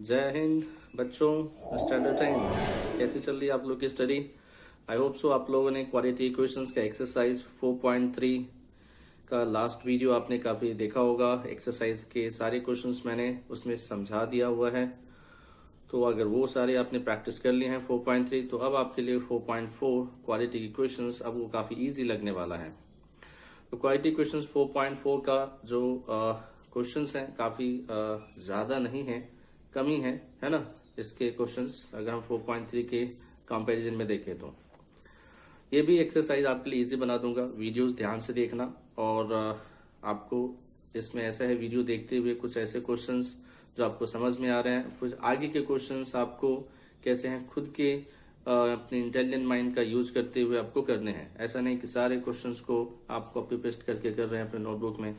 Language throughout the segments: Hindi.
जय हिंद बच्चों। स्टैंडर्ड टाइम कैसी चल रही है आप लोग की स्टडी? आई होप सो आप लोगों ने क्वालिटी इक्वेशंस का एक्सरसाइज 4.3 का लास्ट वीडियो आपने काफी देखा होगा। एक्सरसाइज के सारे क्वेश्चंस मैंने उसमें समझा दिया हुआ है, तो अगर वो सारे आपने प्रैक्टिस कर लिए हैं 4.3, तो अब आपके लिए 4.4 क्वालिटी इक्वेशंस अब वो काफी इजी लगने वाला है। तो क्वालिटी क्वेश्चंस 4.4 का जो क्वेश्चंस हैं काफी ज्यादा नहीं है, कमी है ना इसके क्वेश्चंस अगर हम 4.3 के कंपैरिजन में देखें तो। ये भी एक्सरसाइज आपके लिए इजी बना दूंगा, वीडियोस ध्यान से देखना। और आपको इसमें ऐसा है, वीडियो देखते हुए कुछ ऐसे क्वेश्चंस जो आपको समझ में आ रहे हैं, कुछ आगे के क्वेश्चंस आपको कैसे हैं खुद के अपने इंटेलिजेंट माइंड का यूज करते हुए आपको करने हैं। ऐसा नहीं कि सारे क्वेश्चंस को आप कॉपी पेस्ट करके कर रहे हैं अपने नोटबुक में,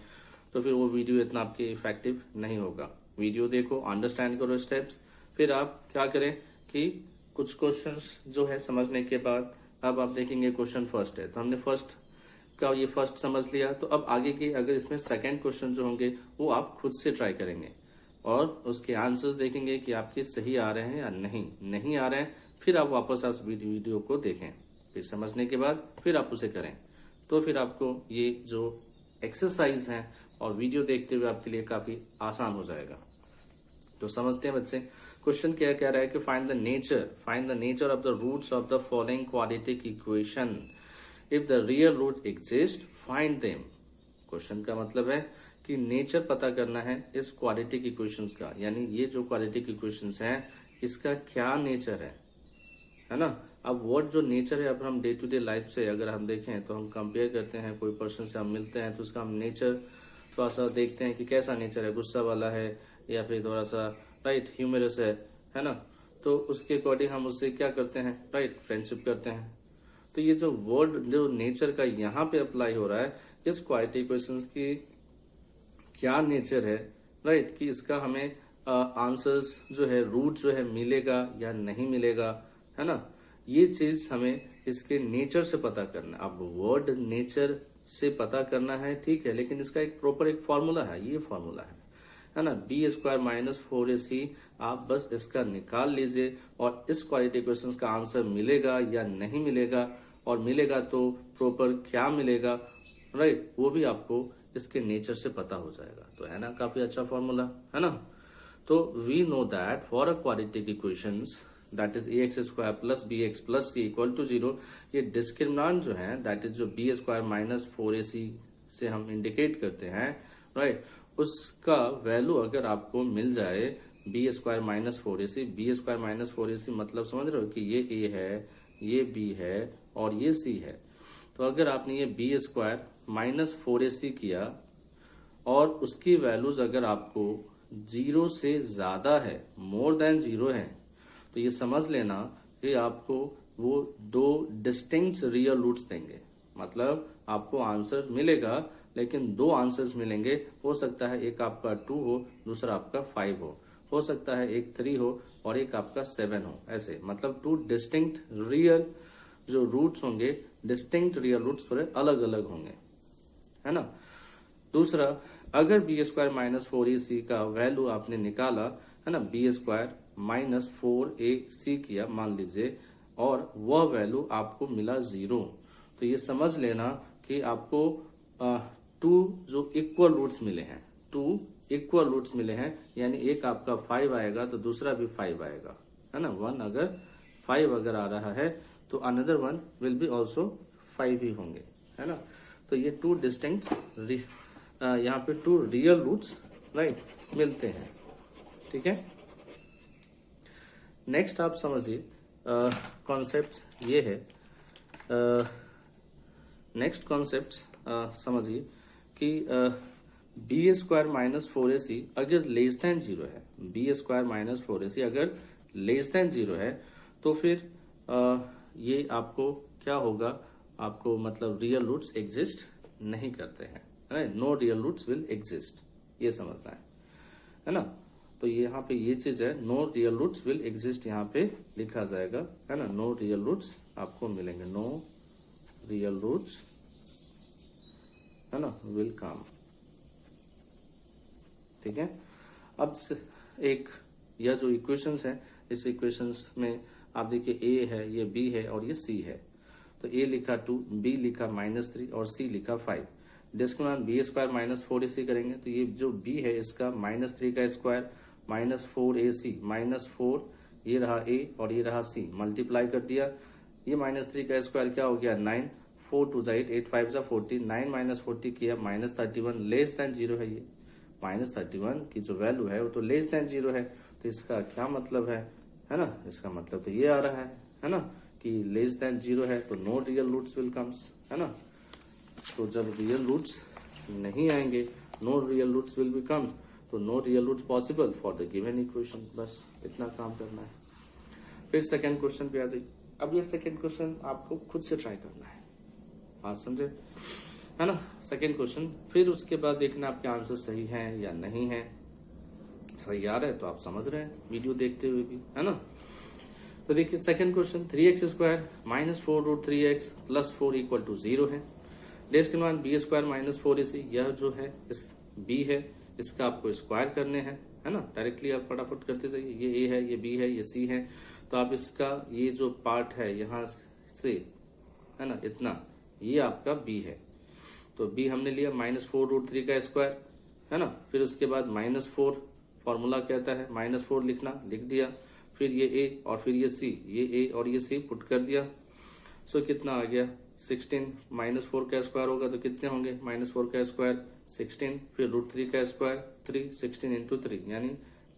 तो फिर वो वीडियो इतना आपके इफेक्टिव नहीं होगा। वीडियो देखो, अंडरस्टैंड करो स्टेप्स, फिर आप क्या करें कि कुछ क्वेश्चंस जो है समझने के बाद अब आप देखेंगे क्वेश्चन फर्स्ट है, तो हमने फर्स्ट का ये फर्स्ट समझ लिया। तो अब आगे के अगर इसमें सेकंड क्वेश्चन जो होंगे वो आप खुद से ट्राई करेंगे और उसके आंसर्स देखेंगे कि आपके सही आ रहे हैं या नहीं आ रहे हैं। फिर आप वापस उस वीडियो को देखें, फिर समझने के बाद फिर आप उसे करें, तो फिर आपको ये जो एक्सरसाइज है और वीडियो देखते हुए आपके लिए काफी आसान हो जाएगा। तो समझते हैं बच्चे, क्वेश्चन क्या कह रहा है कि find the nature of the roots of the following quadratic equation. If the real root exist find them. Question का मतलब है कि नेचर पता करना है इस क्वाड्रेटिक इक्वेशंस का, यानी ये जो क्वाड्रेटिक इक्वेशंस हैं इसका क्या नेचर है ना। अब व्हाट जो नेचर है, अब हम डे टू डे लाइफ से अगर हम देखें तो हम कंपेयर करते हैं, कोई पर्सन से हम मिलते हैं तो उसका हम नेचर थोड़ा सा देखते हैं कि कैसा नेचर है, गुस्सा वाला है या फिर थोड़ा सा राइट ह्यूमरस है ना। तो उसके अकॉर्डिंग हम उससे क्या करते हैं, राइट फ्रेंडशिप करते हैं। तो ये जो वर्ड जो नेचर का यहाँ पे अप्लाई हो रहा है, इस क्वालिटी इक्वेशंस की क्या नेचर है, राइट, कि इसका हमें आंसर्स जो है रूट जो है मिलेगा या नहीं मिलेगा, है ना। ये चीज हमें इसके नेचर से पता करना है। अब वर्ड नेचर से पता करना है, ठीक है, लेकिन इसका एक प्रॉपर एक फॉर्मूला है, ये फॉर्मूला है ना, b² - 4ac। आप बस इसका निकाल लीजिए और इस क्वालिटी इक्वेशंस का आंसर मिलेगा या नहीं मिलेगा, और मिलेगा तो प्रॉपर क्या मिलेगा, राइट, वो भी आपको इसके नेचर से पता हो जाएगा। तो है ना काफी अच्छा फॉर्मूला, है ना। तो we know that for a quadratic equations that is ax² + bx + c = 0, ये डिस्क्रिमिनेंट जो है दैट इज जो b² - 4ac से हम इंडिकेट करते हैं, राइट, उसका वैल्यू अगर आपको मिल जाए b² - 4ac, b² - 4ac मतलब समझ रहे हो कि ये a है, ये b है और ये c है। तो अगर आपने ये b² - 4ac किया और उसकी वैल्यूज अगर आपको 0 से ज्यादा है, मोर देन 0 है, तो ये समझ लेना कि आपको वो दो डिस्टिंक्ट रियल रूट्स देंगे। मतलब आपको आंसर मिलेगा, लेकिन दो आंसर्स मिलेंगे। हो सकता है एक आपका 2 हो, दूसरा आपका 5 हो सकता है एक 3 हो और एक आपका 7 हो, ऐसे मतलब टू डिस्टिंक्ट रियल जो रूट्स होंगे, डिस्टिंक्ट रियल रूट्स थोड़े अलग अलग होंगे, है ना। दूसरा, अगर b² - 4ac का वैल्यू आपने निकाला, है ना, b² - 4ac किया मान लीजिए, और वह वैल्यू आपको मिला 0, तो ये समझ लेना कि आपको 2 जो इक्वल रूट्स मिले हैं, 2 इक्वल रूट्स मिले हैं, यानी एक आपका 5 आएगा तो दूसरा भी 5 आएगा, है ना। 1 अगर 5 अगर आ रहा है तो अनदर 1 विल बी ऑल्सो 5 ही होंगे, है ना। तो ये 2 डिस्टिंक्ट यहाँ पे 2 रियल रूट्स, राइट, मिलते हैं, ठीक है। नेक्स्ट आप समझिए कॉन्सेप्ट ये है, नेक्स्ट कॉन्सेप्ट समझिए कि b² - 4ac अगर लेस देन 0 है, b² - 4ac अगर लेस देन 0 है, तो फिर ये आपको क्या होगा, आपको मतलब रियल रूट्स एग्जिस्ट नहीं करते हैं, no real roots will exist, ये समझना है ना। तो यहाँ पे ये चीज है, no real roots will exist, यहाँ पे लिखा जाएगा, है ना। नो रियल रूट्स आपको मिलेंगे, नो रियल रूट्स, है ना, विल कम, ठीक है। अब एक यह जो इक्वेशंस है, इस इक्वेशंस में आप देखिए ए है, ये बी है और ये सी है। तो ए लिखा 2, बी लिखा -3 और सी लिखा 5। जिसके बाद बी स्क्वायर माइनस 4ac करेंगे तो ये जो बी है इसका -3 का स्क्वायर -4ac -4, ये रहा ए और ये रहा सी, मल्टीप्लाई कर दिया। ये -3 का स्क्वायर क्या हो गया 9, 4 2 8, 8 5 40, 9 - 40 किया -31, लेस देन 0 है। ये -31 की जो वैल्यू है वो तो लेस देन 0 है। तो इसका क्या मतलब है ना, इसका मतलब तो ये आ रहा है ना, कि लेस देन 0 है तो no real roots will comes, है ना। तो जब रियल रूट्स नहीं आएंगे, no real roots will be come, तो no real roots possible for the given equation. बस इतना काम करना है। फिर सेकंड क्वेश्चन पे आ जाइए। अब ये सेकंड क्वेश्चन आपको खुद से ट्राई करना है, बात समझे, है ना। सेकंड क्वेश्चन, फिर उसके बाद देखना आपके आंसर सही है या नहीं है। सही आ रहा है तो आप समझ रहे हैं वीडियो देखते हुए भी, है ना। तो देखिए second question, 3x square -4√3x + 4 = 0 है। डेस के मान बी स्क्वायर -4ac, यह जो है इस बी है, इसका आपको स्क्वायर करने हैं, है ना। डायरेक्टली आप फटाफट करते जाइए। ये ए है, ये बी है, ये सी है, तो आप इसका ये जो पार्ट है यहाँ से, है ना, इतना, ये आपका बी है। तो बी हमने लिया -4√3 का स्क्वायर, है ना। फिर उसके बाद -4 फॉर्मूला कहता है -4 लिखना, लिख दिया। फिर ये ए और फिर ये सी, ये ए और ये सी पुट कर दिया। सो कितना आ गया 16, -4 का स्क्वायर होगा तो कितने होंगे, -4 का स्क्वायर 16, फिर √3 का स्क्वायर 3, 16 × 3, यानी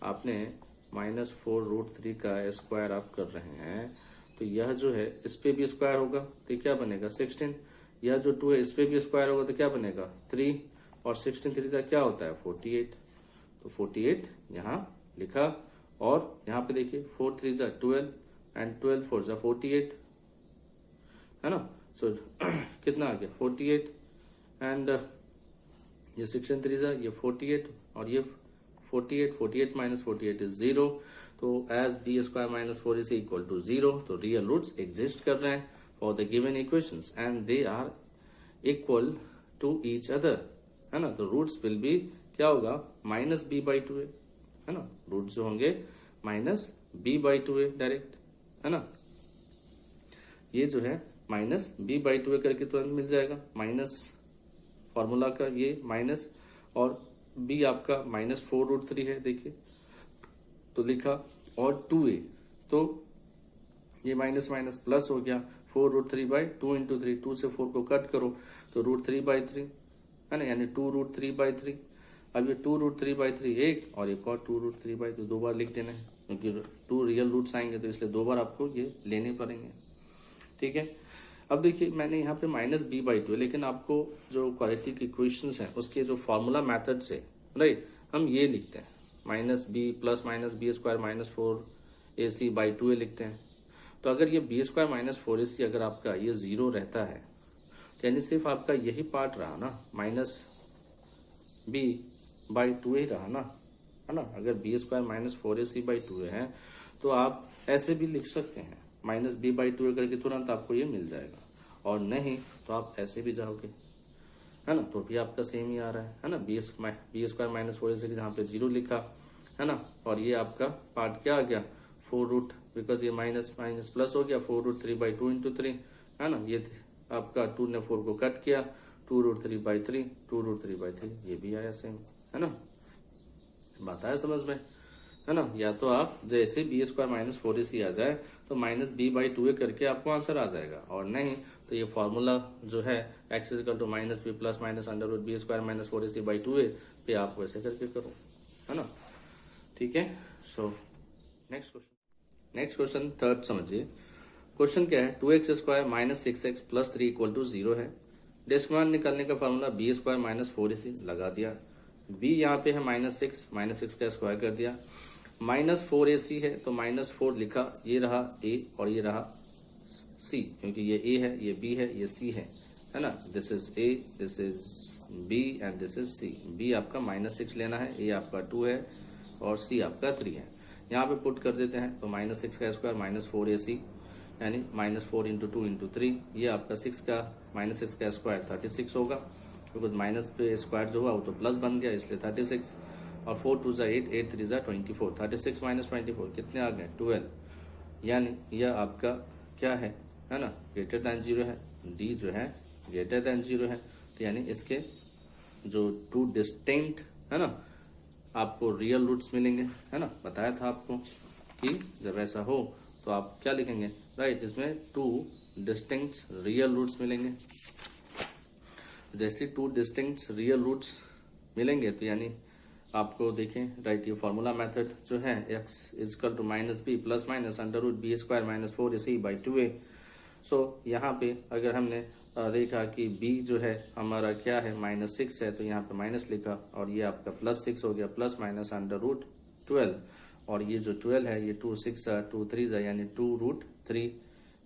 आपने -4√3 का स्क्वायर आप कर रहे हैं। तो यह जो है इस पे भी स्क्वायर होगा तो क्या बनेगा 16, यह जो 2 है इस पे भी स्क्वायर होगा तो क्या बनेगा 3, और 16 3 का क्या होता है 48। तो 48 यहाँ लिखा, और यहाँ पे देखिए 4 3 12 एंड 12 4 48, है ना। सो कितना आ गया 48, एंड ये 16 3 ये 48 और ये 48, 48 - 48 इज 0। तो एज बी स्क्वायर -4ac = 0, तो रियल रूट्स एग्जिस्ट कर रहे हैं for the given equations and they are equal to each other, है ना। तो रूट्स विल बी क्या होगा -b/2a, है ना। रूट्स जो होंगे -b/2a डायरेक्ट, है ना। ये जो है -b/2a करके तुरंत मिल जाएगा, माइनस फॉर्मूला का ये माइनस, और b आपका -4√3 है, देखिए तो लिखा, और 2a, तो ये माइनस माइनस प्लस हो गया 4√3/2 × 3, 2 से 4 को कट करो तो √3/3, है ना, यानी 2√3/3। अब ये 2√3/3 एक, और एक और 2√3/3 दो बार लिख देना है, क्योंकि 2 रियल रूट्स आएंगे तो इसलिए 2 बार आपको ये लेने पड़ेंगे, ठीक है। अब देखिए मैंने यहाँ पे -b/2, लेकिन आपको जो क्वाड्रेटिक इक्वेशंस हैं उसके जो फॉर्मूला मेथड से, राइट, हम ये लिखते हैं -b + -b² -4ac/2a लिखते हैं। तो अगर ये b² -4ac अगर आपका ये 0 रहता है तो यानी सिर्फ आपका यही पार्ट रहा ना, -b/2a ही रहा ना, है ना। अगर b² -4ac/2a है तो आप ऐसे भी लिख सकते हैं -b/2a करके, तुरंत आपको ये मिल जाएगा। और नहीं तो आप ऐसे भी जाओगे, है ना, तो भी आपका सेम ही आ रहा है ना। b² -4ac जहाँ पे 0 लिखा, है ना, और ये आपका पार्ट क्या आ गया 4 बिकॉज ये माइनस माइनस प्लस हो गया 4√3/2 × 3, है ना। ये आपका 2 ने 4 को कट किया 2√3/3, 2√3/3 ये भी आया सेम, है ना। बात आया समझ में, है ना। या तो आप जैसे b² -4ac आ जाए तो -b/2a करके आपको आंसर आ जाएगा, और नहीं तो ये फॉर्मूला जो है x = -b + -√b² -4ac/2a पे आप वैसे करके करो, है ना, ठीक है। सो नेक्स्ट क्वेश्चन थर्ड समझिए। क्वेश्चन क्या है 2x² - 6x + 3 = 0 है। डेस्क निकालने का फॉर्मूला b² -4ac लगा दिया, b यहाँ पे है -6 का स्क्वायर कर दिया, -4ac है तो -4 लिखा, ये रहा a और ये रहा c, क्योंकि ये a है, ये b है, ये c है ना। This is a, this is b and this is c। b आपका -6 लेना है, a आपका 2 है और c आपका 3 है। यहाँ पे पुट कर देते हैं तो -6 का स्क्वायर -4ac, यानी -4 × 2 × 3, ये आपका 6 का स्क्वायर 36 होगा, क्योंकि माइनस पे स्क्वायर जो हुआ वो तो प्लस बन गया इसलिए 36। और 4 2 जा 8, 8 3 जा 24, 36 माइनस 24 कितने आ गए 12। यानी यह आपका क्या है ना, ग्रेटर दैन 0 है। डी जो है ग्रेटर दैन 0 है, तो यानी इसके जो टू डिस्टिंक्ट है ना आपको रियल रूट्स मिलेंगे, है ना। बताया था आपको कि जब ऐसा हो तो आप क्या लिखेंगे, राइट, इसमें टू डिस्टिंक्ट रियल रूट्स मिलेंगे। जैसे टू डिस्टिंक्ट रियल रूट्स मिलेंगे तो यानी आपको देखें, राइट, ये फॉर्मूला मेथड जो है x is equal to minus b plus minus under root b square minus 4ac by 2a। So यहाँ पे अगर हमने देखा कि b जो है हमारा क्या है -6 है, तो यहाँ पे माइनस लिखा और ये आपका +6 हो गया, प्लस माइनस अंडर रूट 12, और ये जो 12 है ये 2 6 2 3 यानी 2√3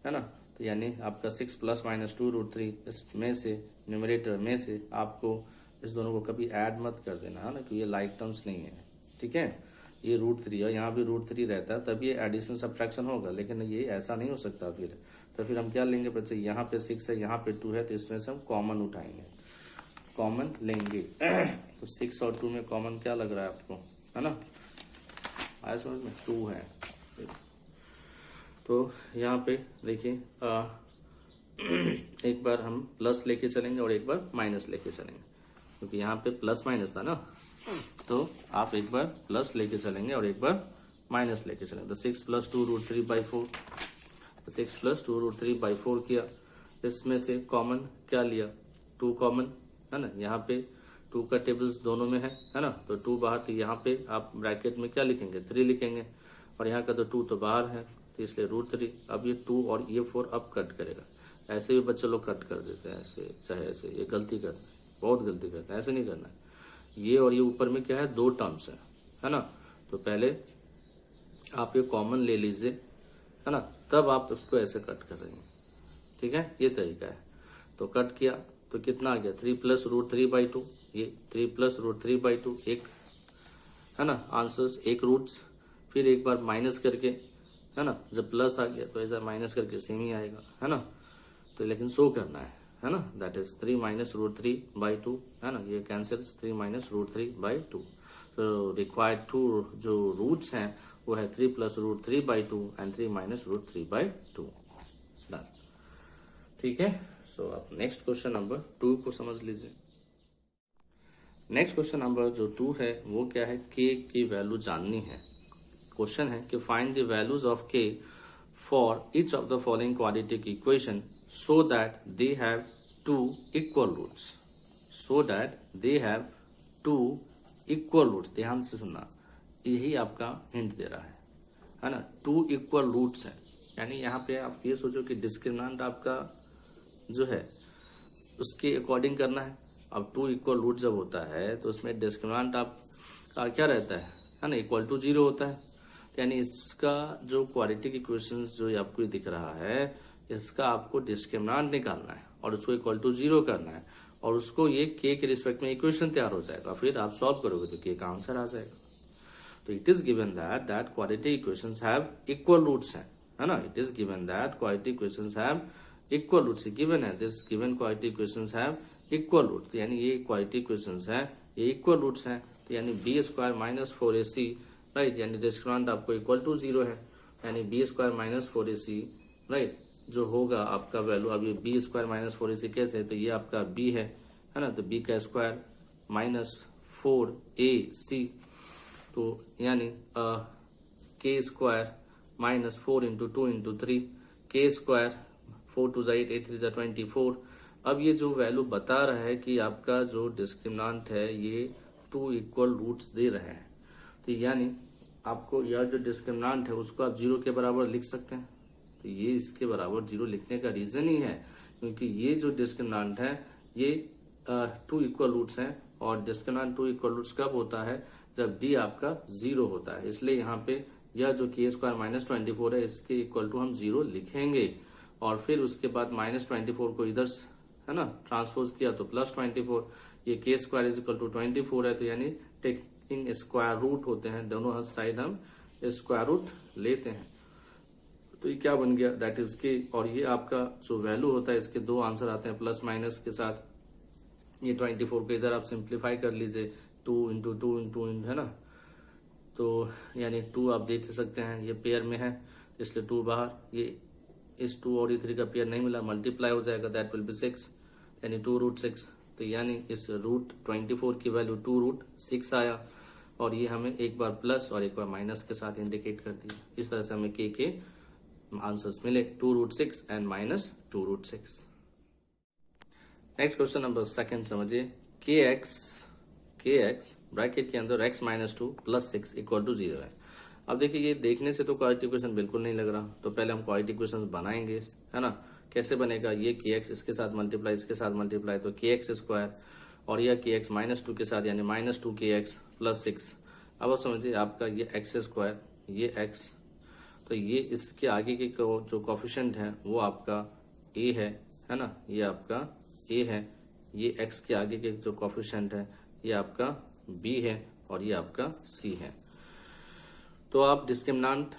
है ना। तो यानी आपका 6 प्लस माइनस 2√3, इसमें से न्यूमरेटर में से आपको इस दोनों को कभी ऐड मत कर देना, है ना, कि ये लाइक टर्म्स नहीं है, ठीक है। ये √3 है, यहाँ भी √3 रहता है, तब ये एडिशन सब्ट्रैक्शन होगा, लेकिन ये ऐसा नहीं हो सकता। फिर तो फिर हम क्या लेंगे बच्चे, यहाँ पे 6 है, यहाँ पे 2 है, तो इसमें से हम कॉमन उठाएंगे, कॉमन लेंगे। तो 6 और 2 में कॉमन क्या लग रहा है आपको, है ना, आया समझ में, 2 है। तो यहाँ पे देखिए एक बार हम प्लस लेके चलेंगे और एक बार माइनस लेके चलेंगे, क्योंकि यहाँ पे प्लस माइनस था ना, तो आप एक बार प्लस लेके चलेंगे और एक बार माइनस लेके चलेंगे। तो 6 + 2√3/4, तो 6 + 2√3/4 किया, इसमें से कॉमन क्या लिया, 2 कॉमन, है ना। यहाँ पे 2 का टेबल्स दोनों में है ना, तो 2 बाहर, तो यहाँ पे आप ब्रैकेट में क्या लिखेंगे 3 लिखेंगे, और यहाँ का तो 2 तो बाहर है, तो इसलिए √3। अब ये 2 और ये 4 अब कट करेगा। ऐसे भी बच्चे लोग कट कर देते हैं, ऐसे चाहे ऐसे, ये गलती करते हैं, बहुत गलती करते हैं, ऐसे नहीं करना है। ये और ये ऊपर में क्या है, 2 टर्म्स है ना, तो पहले आप ये कॉमन ले लीजिए, है ना, तब आप इसको ऐसे कट करेंगे, ठीक है, ये तरीका है। तो कट किया तो कितना आ गया, 3 + √3/2, ये 3 + √3/2 एक, है ना, आंसर्स एक रूट्स। फिर एक बार माइनस करके, है ना, जब प्लस आ गया तो ऐसा माइनस करके सेम ही आएगा, है ना, तो लेकिन शो करना है ना, दैट इज 3 - √3/2, है ना, ये कैंसिल्स 3 - √3/2। तो रिक्वायर्ड 2 जो रूट्स हैं वो है 3 + √3/2 एंड 3 - √3/2। डन, ठीक है। सो आप नेक्स्ट क्वेश्चन नंबर 2 को समझ लीजिए। नेक्स्ट क्वेश्चन नंबर जो 2 है वो क्या है, k की वैल्यू जाननी है। क्वेश्चन है कि find the values of k for each of the following quadratic equation so that they have 2 equal roots, so that they have 2 equal roots. ध्यान से सुनना, यही आपका हिंट दे रहा है ना, 2 इक्वल रूट्स है, यानी यहाँ पे आप ये सोचो कि डिस्क्रिमिनेंट आपका जो है उसके अकॉर्डिंग करना है। अब 2 इक्वल रूट जब होता है तो उसमें डिस्क्रिमिनेंट आपका क्या रहता है ना, इक्वल टू 0 होता है। यानी इसका जो क्वाड्रेटिक इक्वेशंस जो आपको दिख रहा है, इसका आपको डिस्क्रिमिनेंट निकालना है और उसको इक्वल टू 0 करना है, और उसको ये k के रिस्पेक्ट में इक्वेशन तैयार हो जाएगा, फिर आप सॉल्व करोगे तो k का आंसर आ जाएगा। तो it is given that quadratic equations have equal roots है ना, it is given that quadratic equations have equal roots, given है, this given quadratic equations have equal roots, यानी ये क्वाड्रेटिक इक्वेशंस है, ये इक्वल रूट्स हैं, तो यानी b² - 4ac, राइट, यानी डिस्क्रिमिनेंट आपको इक्वल टू 0 है, यानी b² - 4ac, राइट, जो होगा आपका वैल्यू। अब ये b² - 4ac कैसे, तो ये आपका b है ना, तो b का स्क्वायर माइनस 4ac, तो यानी k² - 4 × 2 × 3, k², 4 2 8, 8 3 24। अब ये जो वैल्यू बता रहा है कि आपका जो डिस्क्रिमिनेंट है ये 2 इक्वल रूट्स दे रहे हैं, तो यानी आपको यह जो डिस्क्रिमिनेंट है उसको आप 0 के बराबर लिख सकते हैं। तो ये इसके बराबर 0 लिखने का रीजन ही है क्योंकि ये जो डिस्क्रिमिनेंट है ये 2 इक्वल रूट्स हैं, और डिस्क्रिमिनेंट 2 इक्वल रूट्स कब होता है, जब d आपका 0 होता है। इसलिए यहाँ पे यह जो k² - 24 है इसके इक्वल टू हम 0 लिखेंगे, और फिर उसके बाद -24 को इधर है ना ट्रांसपोज किया तो +24, ये k² = 24 है, तो यानी टेकिंग स्क्वायर रूट होते हैं, दोनों साइड हम स्क्वायर रूट लेते हैं, तो ये क्या बन गया, दैट इज k। और ये आपका जो वैल्यू होता है इसके 2 आंसर आते हैं प्लस माइनस के साथ। ये 24 को इधर आप सिंप्लीफाई कर लीजिए, 2 इंटू 2 है ना, तो यानी 2 आप देख सकते हैं ये पेयर में है, इसलिए 2 बाहर, ये इस 2 और ये 3 का पेयर नहीं मिला, मल्टीप्लाई हो जाएगा, दैट विल बी 6, यानी 2√6। तो यानी इस √24 की वैल्यू 2√6 आया, और ये हमें एक बार प्लस और एक बार माइनस के साथ इंडिकेट करती है। इस तरह से हमें के आंसर्स मिले, 2√6 and minus 2√6। Next question number second समझिए, के एक्स ब्रैकेट के अंदर x minus 2 plus 6 equal to 0 है। अब देखिए ये देखने से तो क्वाड्रेटिक इक्वेशन बिल्कुल नहीं लग रहा, तो पहले हम क्वाड्रेटिक इक्वेशन बनाएंगे, है ना। कैसे बनेगा, ये के एक्स इसके साथ मल्टीप्लाई, इसके साथ मल्टीप्लाई, तो के एक्स स्क्वायर, और यह के एक्स माइनस 2 के साथ यानी माइनस 2 के एक्स प्लस 6। अब समझिए आपका ये एक्स स्क्वायर, ये एक्स, तो ये इसके आगे के जो कोफिशिएंट है वो आपका ए है ना, ये आपका ए है, ये एक्स के आगे के जो कोफिशिएंट है ये आपका बी है, और ये आपका सी है। तो आप डिस्क्रिमिनेंट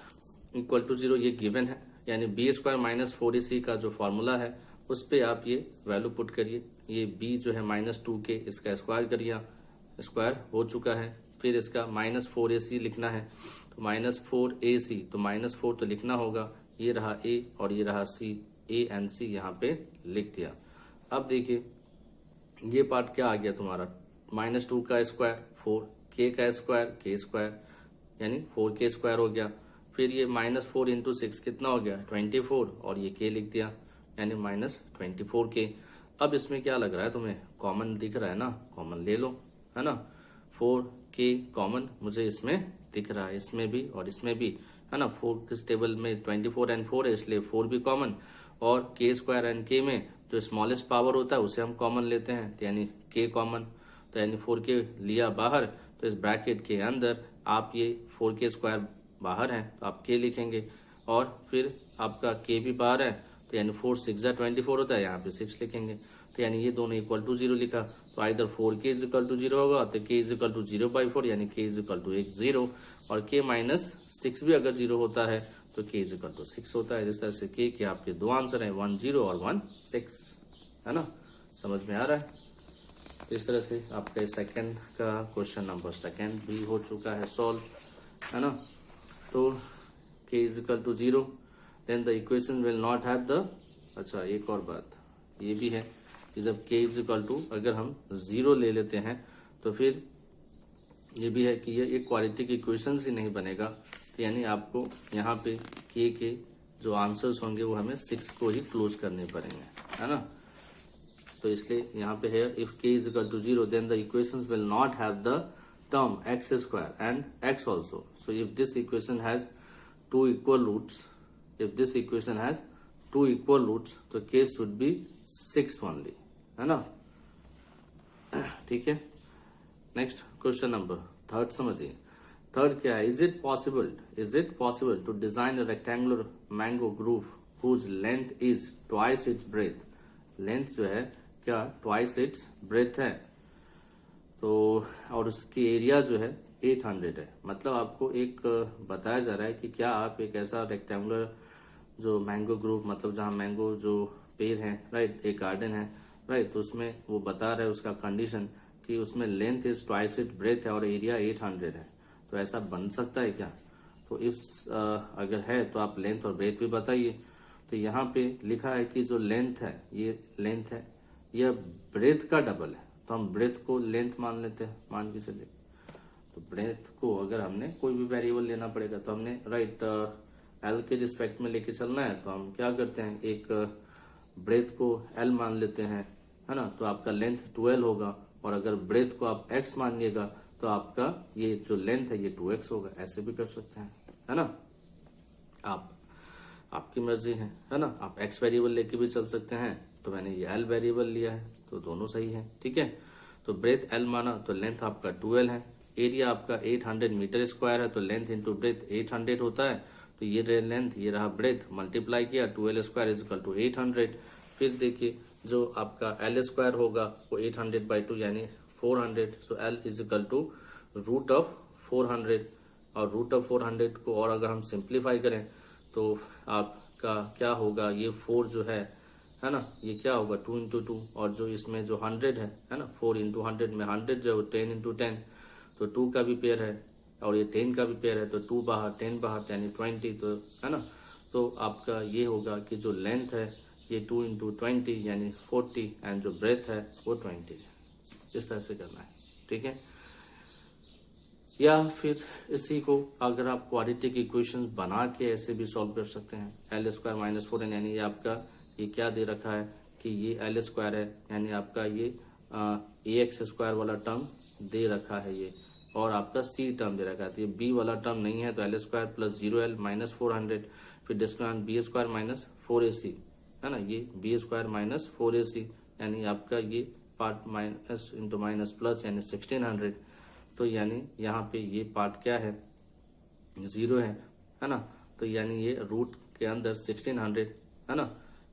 इक्वल टू 0 ये गिवन है, यानी बी स्क्वायर माइनस 4ac का जो फॉर्मूला है उस पे आप ये वैल्यू पुट करिए। ये बी जो है माइनस 2k, इसका स्क्वायर करिए, स्क्वायर हो चुका है। फिर इसका माइनस 4ac लिखना है, तो माइनस 4ac, तो माइनस 4 तो लिखना होगा, ये रहा a और ये रहा c, a एंड c यहाँ पे लिख दिया। अब देखिए ये पार्ट क्या आ गया तुम्हारा, माइनस 2 का स्क्वायर 4, k का स्क्वायर k स्क्वायर, यानी 4k स्क्वायर हो गया। फिर ये माइनस 4 इंटू 6 कितना हो गया 24, और ये k लिख दिया, यानी माइनस 24k। अब इसमें क्या लग रहा है तुम्हें, कॉमन दिख रहा है ना, कॉमन ले लो, है ना। 4k कॉमन मुझे इसमें दिख रहा है, इसमें भी और इसमें भी, है ना। 4 किस टेबल में 24 एंड 4 है, इसलिए 4 भी कॉमन, और k स्क्वायर एंड k में जो स्मॉलेस्ट पावर होता है उसे हम कॉमन लेते हैं, तो यानी k कॉमन, तो यानी 4k लिया बाहर, तो इस ब्रैकेट के अंदर आप ये 4k स्क्वायर बाहर है तो आप k लिखेंगे, और फिर आपका k भी बाहर है, तो यानी 4 6 24 होता है, यहाँ पे 6 लिखेंगे, तो यानी ये दोनों इक्वल टू 0 लिखा, तो either 4k is equal to 0 होगा, तो k इज इक्वल टू 0/4, यानी k इज इक्वल टू 0, और k माइनस 6 भी अगर 0 होता है तो k इज इक्वल टू 6 होता है। इस तरह से k के आपके दो आंसर हैं, 1 0 और 1 6, है ना। समझ में आ रहा है। तो इस तरह से आपका सेकंड का क्वेश्चन नंबर सेकंड भी हो चुका है सॉल्व, है ना। तो k is equal to 0, then the equation will not have the, अच्छा एक और बात ये भी है कि जब k इज इक्वल टू अगर हम 0 ले लेते हैं तो फिर ये भी है कि ये एक क्वाड्रेटिक इक्वेशन ही नहीं बनेगा, तो यानी आपको यहाँ पे k के जो आंसर्स होंगे वो हमें 6 को ही क्लोज करने पड़ेंगे, है ना। तो इसलिए यहाँ पे है if k is equal to 0 then the equations will not have the term x square and x also. So if this equation has two equal roots, if this equation has two equal roots तो k should be 6 only, है ना। ठीक है। नेक्स्ट क्वेश्चन नंबर थर्ड समझिए, थर्ड क्या है, is it possible to design a rectangular mango grove whose length is twice its breadth. Length जो है क्या ट्वाइस इट्स ब्रेथ है, तो और उसकी एरिया जो है 800 है। मतलब आपको एक बताया जा रहा है कि क्या आप एक ऐसा रेक्टेंगुलर जो मैंगो ग्रूव, मतलब जहाँ मैंगो जो पेड़ है, राइट, एक गार्डन है, राइट, तो उसमें वो बता रहा है उसका कंडीशन कि उसमें length is twice its breath है और एरिया 800 है, तो ऐसा बन सकता है क्या। तो इफ अगर है तो आप लेंथ और ब्रेथ भी बताइए। तो यहाँ पे लिखा है कि जो लेंथ है, ये लेंथ है, यह ब्रेथ का डबल है, तो हम ब्रेथ को लेंथ मान लेते हैं, मान के चलिए। तो ब्रेथ को अगर हमने कोई भी वेरिएबल लेना पड़ेगा तो हमने राइट एल के रिस्पेक्ट में लेके चलना है, तो हम क्या करते हैं, एक ब्रेथ को एल मान लेते हैं, है ना। तो आपका लेंथ 12 होगा, और अगर ब्रेथ को आप एक्स मानिएगा तो आपका ये जो लेंथ है ये 2x होगा। ऐसे भी कर सकते हैं, है ना, आपकी मर्जी है ना। आप x वेरिएबल लेके भी चल सकते हैं, तो मैंने ये l वेरिएबल लिया है, तो दोनों सही है, ठीक है। तो ब्रेथ l माना तो लेंथ आपका 12 है, एरिया आपका 800 मीटर स्क्वायर है, तो लेंथ इंटू ब्रेथ 800 होता है, तो ये रहे लेंथ, ये रहा ब्रेथ, मल्टीप्लाई किया 12 स्क्वायर इज इक्वल टू 800। फिर देखिए जो आपका l स्क्वायर होगा वो 800/2 यानी 400, so l is equal to root of 400, और रूट ऑफ 400 को और अगर हम सिंप्लीफाई करें तो आपका क्या होगा, ये 4 जो है है ना, ये क्या होगा 2 इंटू 2, और जो इसमें जो 100 है ना, 4 इंटू 100 में 100 जो 10 इंटू 10, तो 2 का भी पेयर है और ये 10 का भी पेयर है, तो 2 बाहर 10 बाहर यानी 20, तो है ना। तो आपका ये होगा कि जो लेंथ है ये 2 इंटू 20 यानी 40, एंड जो ब्रेथ है वो 20 है। इस तरह से करना है, ठीक है। या फिर इसी को अगर आप क्वाड्रेटिक इक्वेशंस बना के ऐसे भी सॉल्व कर सकते हैं। एल स्क्वायर माइनस 4n, यानी ये आपका ये क्या दे रखा है कि ये एल स्क्वायर है, यानी आपका ये ए एक्स स्क्वायर वाला टर्म दे रखा है ये, और आपका सी टर्म दे रखा है, तो ये बी वाला टर्म नहीं है, तो L square plus 0l minus 400, फिर discount B square minus 4ac, है ना, ये बी स्क्वायर माइनस 4ac, यानी आपका ये part minus into minus plus यानी 1600, तो यानी यहाँ पे ये पार्ट क्या है 0 है ना, तो यानी ये रूट के अंदर 1600 है ना,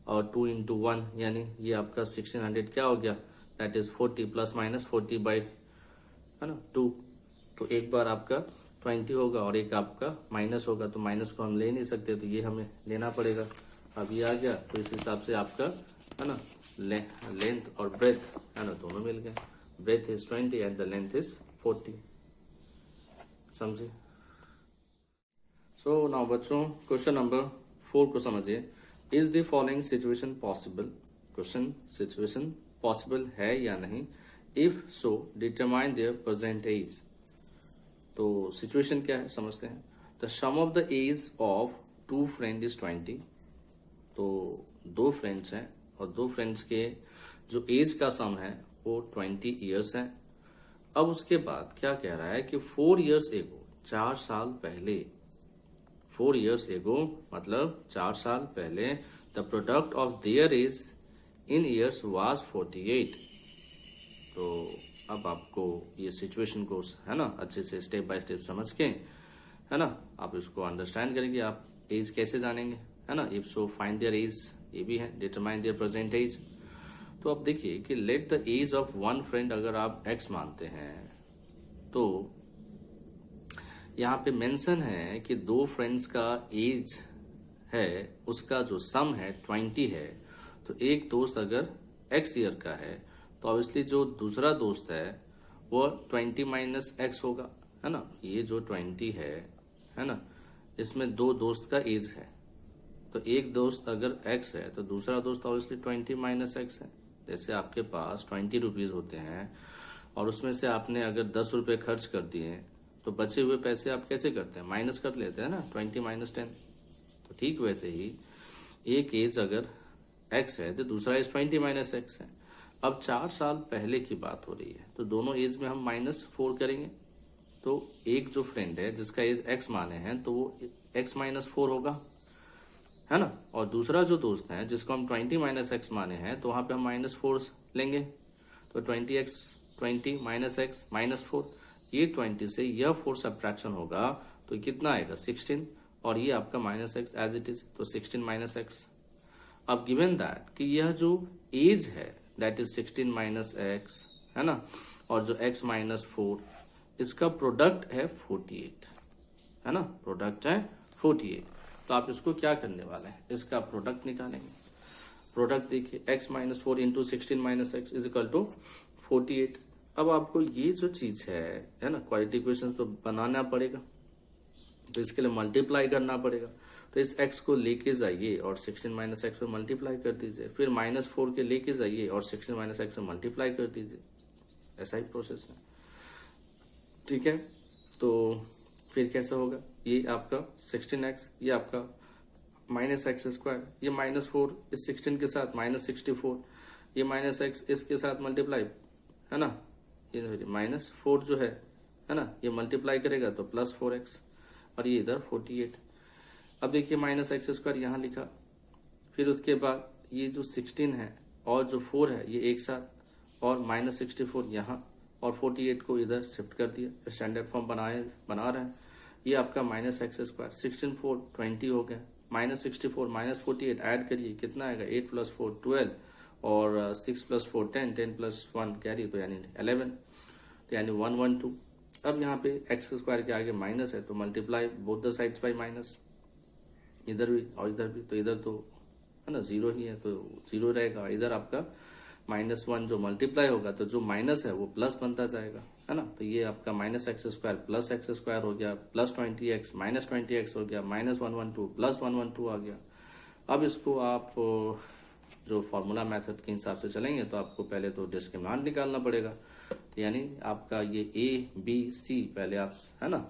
और 2 इंटू 1 यानी ये आपका 1600 क्या हो गया, that is 40 plus minus 40 by है ना 2, तो एक बार आपका 20 होगा और एक आपका माइनस होगा, तो माइनस को हम ले नहीं सकते, तो ये हमें लेना पड़ेगा। अब ये आ गया, तो इस हिसाब से आपका है ना लेंथ और ब्रेथ है ना दोनों मिल गए। Breadth is 20 and the length is 40, समझे। सो नाउ बच्चों क्वेश्चन नंबर 4 को समझिए। Is the following situation possible, question situation possible है या नहीं, if so determine their present age. तो सिचुएशन क्या है समझते हैं। The sum of the age of 2 friend is 20, तो 2 फ्रेंड्स हैं और 2 फ्रेंड्स के जो एज का सम है वो 20 ईयर्स है। अब उसके बाद क्या कह रहा है कि 4 ईयर्स एगो, 4 साल पहले, 4 ईयर्स एगो मतलब 4 साल पहले, the product of their age in years was 48। तो अब आपको ये सिचुएशन को है ना अच्छे से स्टेप बाय स्टेप समझ के है ना आप इसको अंडरस्टैंड करेंगे, आप एज कैसे जानेंगे है ना। If so find their age, ये भी है, डिटरमाइन देयर प्रेजेंट एज। तो अब देखिए कि let the age of one friend अगर आप x मानते हैं, तो यहाँ पे मेंशन है कि 2 फ्रेंड्स का एज है उसका जो सम है 20 है, तो एक दोस्त अगर x ईयर का है तो ऑब्वियसली जो दूसरा दोस्त है वो 20 माइनस एक्स होगा, है ना। ये जो 20 है ना, इसमें 2 दोस्त का एज है, तो एक दोस्त अगर x है तो दूसरा दोस्त ऑब्वियसली 20 माइनस एक्स है। जैसे आपके पास 20 रुपीज होते हैं और उसमें से आपने अगर 10 रुपए खर्च कर दिए, तो बचे हुए पैसे आप कैसे करते हैं, माइनस कर लेते हैं ना, 20 माइनस 10। तो ठीक वैसे ही एक एज अगर x है तो दूसरा एज 20 माइनस एक्स है। अब 4 साल पहले की बात हो रही है, तो दोनों एज में हम -4 करेंगे, तो एक जो फ्रेंड है जिसका एज x माने हैं तो वो x माइनस 4 होगा, है ना, और दूसरा जो दोस्त है जिसको हम 20 माइनस एक्स माने हैं तो वहां पे हम -4 लेंगे, तो 20 माइनस एक्स माइनस 4, ये 20 से यह 4 सब्ट्रैक्शन होगा तो कितना आएगा 16, और ये आपका minus x age it is, तो 16 माइनस एक्स। अब गिवन दैट कि यह जो एज है दैट इज 16 माइनस एक्स है ना, और जो x माइनस 4 इसका प्रोडक्ट है 48, है ना, प्रोडक्ट है 48। तो आप इसको क्या करने वाले हैं, इसका प्रोडक्ट निकालेंगे। प्रोडक्ट देखिए x minus 4 into 16 minus x is equal to 48। अब आपको ये जो चीज है ना, क्वाड्रेटिक इक्वेशन तो बनाना पड़ेगा, तो इसके लिए मल्टीप्लाई करना पड़ेगा। तो इस x को लेके जाइए और 16 माइनस एक्स पर मल्टीप्लाई कर दीजिए, फिर -4 के लेके जाइए और 16 माइनस एक्स पर मल्टीप्लाई कर दीजिए, ऐसा ही प्रोसेस है, ठीक है। तो फिर कैसा होगा, ये आपका 16x, ये आपका माइनस एक्स स्क्वायर, ये -4 इस 16 के साथ -64, ये माइनस एक्स इसके साथ मल्टीप्लाई, है ना, ये -4 जो है ना, ये मल्टीप्लाई करेगा तो +4x, और ये इधर 48। अब देखिए माइनस एक्स स्क्वायर यहाँ लिखा, फिर उसके बाद ये जो 16 है और जो 4 है ये एक साथ, और -64 यहाँ, और 48 को इधर शिफ्ट कर दिया, स्टैंडर्ड फॉर्म बना रहे हैं। ये आपका माइनस एक्स स्क्वायर 16 4 20 हो गया, -64 -48 ऐड करिए कितना आएगा, 8 + 4 12, और 6 + 4 10 10 + 1 कैरी, तो यानी 11, तो यानी 112। अब यहाँ पे एक्स स्क्वायर के आगे माइनस है तो multiply both the sides by minus, इधर भी और इधर भी, तो इधर तो है ना, जीरो ही है तो जीरो रहेगा। इधर आपका -1 जो मल्टीप्लाई होगा तो जो माइनस है वो प्लस बनता जाएगा, है ना। तो ये आपका -x² प्लस x² हो गया, प्लस 20x माइनस 20x हो गया, -112 प्लस 112 आ गया। अब इसको आप जो फॉर्मूला मेथड के हिसाब से चलेंगे तो आपको पहले तो डिस्क्रिमिनेंट निकालना पड़ेगा। तो यानी आपका ये a b c पहले आप, है ना,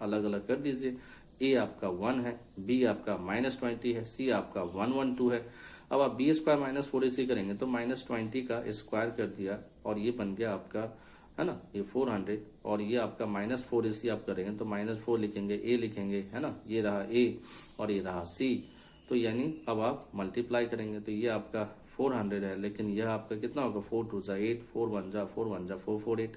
अलग अलग कर दीजिए। a आपका 1 है, b आपका -20 है, c आपका 112 है। अब आप b² माइनस 4ac करेंगे तो -20 का स्क्वायर कर दिया और ये बन गया आपका, है ना, ये 400। और ये आपका -4ac आप करेंगे तो -4 लिखेंगे, a लिखेंगे, है ना, ये रहा a और ये रहा c। तो यानी अब आप मल्टीप्लाई करेंगे तो ये आपका 400 है, लेकिन यह आपका कितना होगा, 4 2 जा 8, 4 1 जा 448,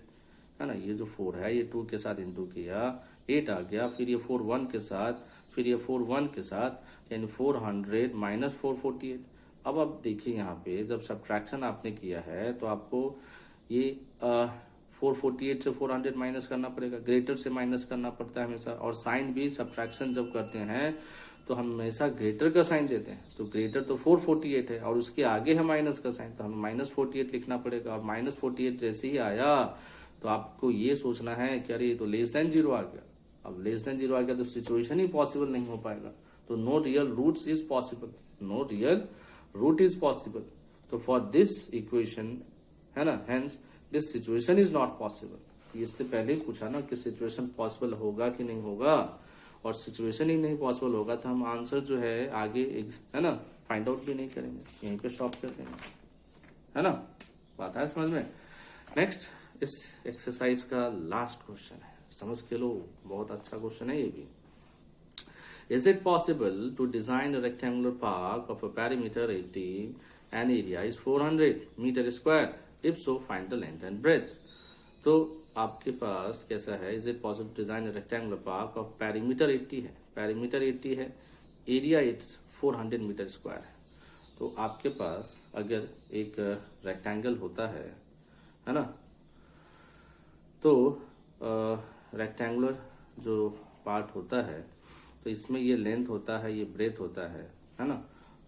है ना। ये जो 4 है ये 2 के साथ इंटू किया 8 आ गया, फिर ये 4 1 के साथ, फिर ये 4 1 के साथ, यानी 400 माइनस 448। अब आप देखिए यहाँ पे जब सब्ट्रैक्शन आपने किया है तो आपको ये 448 से 400 माइनस करना पड़ेगा, ग्रेटर से माइनस करना पड़ता है हमेशा। और साइन भी सब्ट्रैक्शन जब करते हैं तो हम हमेशा ग्रेटर का साइन देते हैं, तो ग्रेटर तो 448 है और उसके आगे है माइनस का साइन, तो हमें -48 लिखना पड़ेगा। और -48 जैसे ही आया तो आपको ये सोचना है कि अरे ये तो लेस देन 0 आ गया। अब लेस देन 0 आ गया तो सिचुएशन ही पॉसिबल नहीं हो पाएगा। तो no real roots is possible, no real root is possible. तो फॉर दिस इक्वेशन, है ना, hence this situation is not possible. इससे पहले ही पूछा ना कि सिचुएशन पॉसिबल होगा कि नहीं होगा, और सिचुएशन ही नहीं पॉसिबल होगा तो हम आंसर जो है आगे, है ना, फाइंड आउट भी नहीं करेंगे, यहीं पे स्टॉप कर देंगे, है ना। बात है समझ में। नेक्स्ट इस एक्सरसाइज का लास्ट क्वेश्चन है, समझ के लो, बहुत अच्छा क्वेश्चन है ये भी। Is it possible to design a rectangular park of a perimeter 80 and area is 400 meter square? If so, find the length and breadth. तो आपके पास कैसा है, is it possible to design rectangular park of perimeter 80 है, पेरीमीटर 80 है, एरिया 400 मीटर स्क्वायर है। तो आपके पास अगर एक रेक्टेंगल होता है ना, तो रेक्टेंगुलर जो पार्ट होता है तो इसमें ये लेंथ होता है, ये ब्रेथ होता है ना।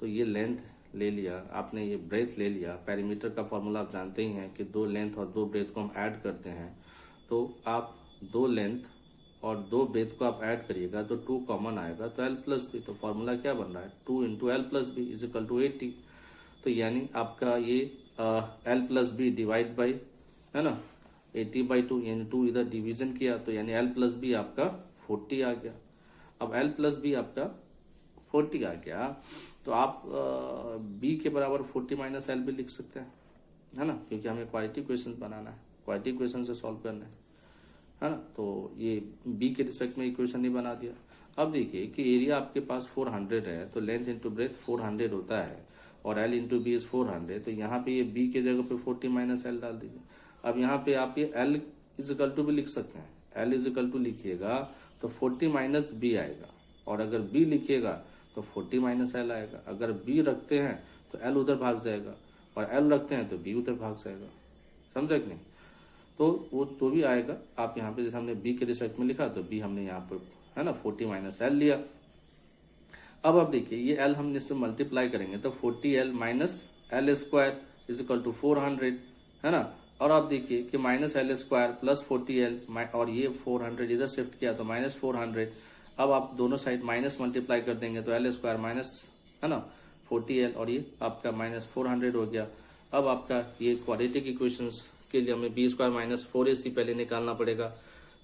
तो ये लेंथ ले लिया आपने, ये ब्रेथ ले लिया। पेरीमीटर का फॉर्मूला आप जानते ही हैं कि 2 लेंथ और 2 ब्रेथ को हम ऐड करते हैं। तो आप 2 लेंथ और 2 ब्रेथ को आप ऐड करिएगा तो 2 कॉमन आएगा तो l+b। तो फॉर्मूला क्या बन रहा है, 2 × l+b इज इक्वल टू 80। तो यानी आपका ये l+b डिवाइड बाई, है ना, 80/2, यानी 2 इधर डिवीजन किया तो यानी l+b आपका 40 आ गया। अब l+b आपका 40 आ गया तो आप b के बराबर 40 माइनस l भी लिख सकते हैं, है ना, क्योंकि हमें क्वालिटी क्वेश्चन बनाना है, क्वालिटी क्वेश्चन से सॉल्व करना है ना। तो ये b के रिस्पेक्ट में इक्वेशन ही बना दिया। अब देखिए कि एरिया आपके पास 400 है तो लेंथ इंटू ब्रेथ 400 होता है और l इंटू बी इज 400। तो यहाँ पे ये b के जगह पे 40 माइनस l डाल दीजिए। अब यहाँ पे आप ये l इज इक्वल टू भी लिख सकते हैं, l इज इक्वल टू लिखिएगा तो 40 माइनस b आएगा, और अगर b लिखिएगा तो 40 माइनस l आएगा। अगर b रखते हैं तो l उधर भाग जाएगा और l रखते हैं तो b उधर भाग जाएगा, समझा कि नहीं। तो वो तो भी आएगा। आप यहाँ पे जैसे हमने b के रिस्पेक्ट में लिखा तो b हमने यहाँ पे, है ना, 40 माइनस l लिया। अब आप देखिए ये l हम इसमें मल्टीप्लाई करेंगे तो 40l minus l square is equal to 400, है ना। और आप देखिए कि -l स्क्वायर प्लस 40l और ये 400 इधर शिफ्ट किया तो -400। अब आप दोनों साइड माइनस मल्टीप्लाई कर देंगे तो l स्क्वायर माइनस, है ना, 40l और ये आपका -400 हो गया। अब आपका ये क्वाड्रेटिक इक्वेशंस के लिए हमें b² माइनस 4ac पहले निकालना पड़ेगा,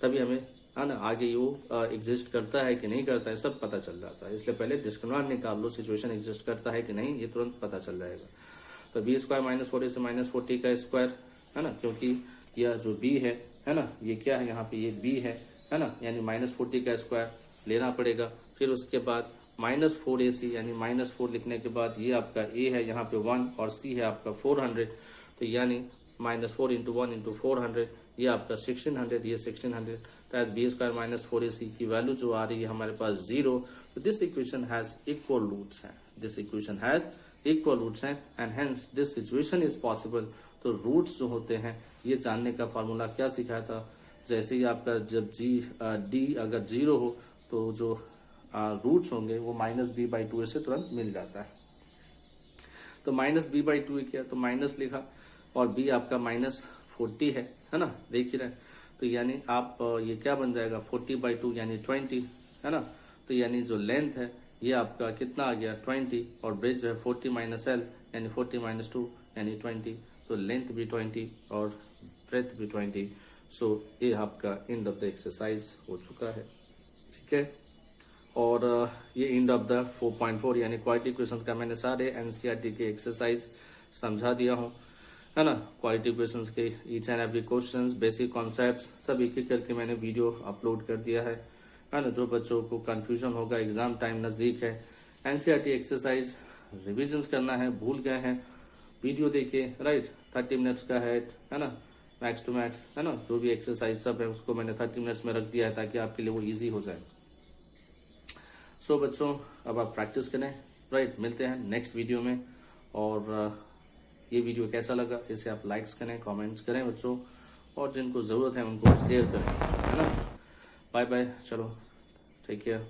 तभी हमें, है ना, आगे वो एग्जिस्ट करता है कि नहीं करता है सब पता चल जाता है। इसलिए पहले डिस्क्रिमिनेंट निकाल लो, सिचुएशन एग्जिस्ट करता है कि नहीं ये तुरंत पता चल जाएगा। तो b² माइनस 4ac माइनस 40 का स्क्वायर, है ना, क्योंकि यह जो b है ना, ये क्या है, यहाँ पे ये b है ना, यानी -40 का स्क्वायर लेना पड़ेगा। फिर उसके बाद -4ac यानी -4 लिखने के बाद ये आपका a है यहाँ पे 1 और c है आपका 400। तो यानी -4 × 1 × 400 ये आपका 1600, ये 1600। तो b² माइनस 4ac की वैल्यू जो आ रही है हमारे पास 0। तो this equation has equal roots हैं, this equation has equal roots हैं and hence this situation is possible. तो रूट्स जो होते हैं ये जानने का फॉर्मूला क्या सिखाया था, जैसे ही आपका जब d अगर 0 हो तो जो रूट्स होंगे वो -b/2 से तुरंत मिल जाता है। तो माइनस बी बाई 2 किया तो माइनस लिखा, और बी आपका -40 है ना, देख ही रहे। तो यानी आप ये क्या बन जाएगा 40/2 यानी 20 है ना। तो यानी जो लेंथ है ये आपका कितना आ गया 20, और ब्रेथ जो है 40 - L यानी 40 - 2 यानी 20। तो लेंथ भी 20 और ब्रेथ भी 20। सो ये आपका एंड ऑफ द एक्सरसाइज हो चुका है, ठीक है। और ये एंड ऑफ द 4.4 यानी क्वालिटी क्वेश्चन का मैंने सारे एनसीईआरटी के एक्सरसाइज समझा दिया हूँ, है ना। क्वालिटी क्वेश्चंस के each and every questions, basic concepts सब एक एक करके मैंने वीडियो अपलोड कर दिया है ना। जो बच्चों को कंफ्यूजन होगा, एग्जाम टाइम नजदीक है, एनसीईआरटी एक्सरसाइज रिविजन्स करना है, भूल गए हैं, वीडियो देखिए, राइट। 30 मिनट्स का है ना, मैक्स टू मैक्स, है ना। जो भी एक्सरसाइज सब है उसको मैंने 30 मिनट्स में रख दिया है ताकि आपके लिए वो ईजी हो जाए। सो बच्चों अब आप प्रैक्टिस करें, राइट। मिलते हैं नेक्स्ट वीडियो में। और ये वीडियो कैसा लगा इसे आप लाइक्स करें, कमेंट्स करें बच्चों, और जिनको ज़रूरत है उनको शेयर करें, है ना। बाय बाय, चलो टेक केयर।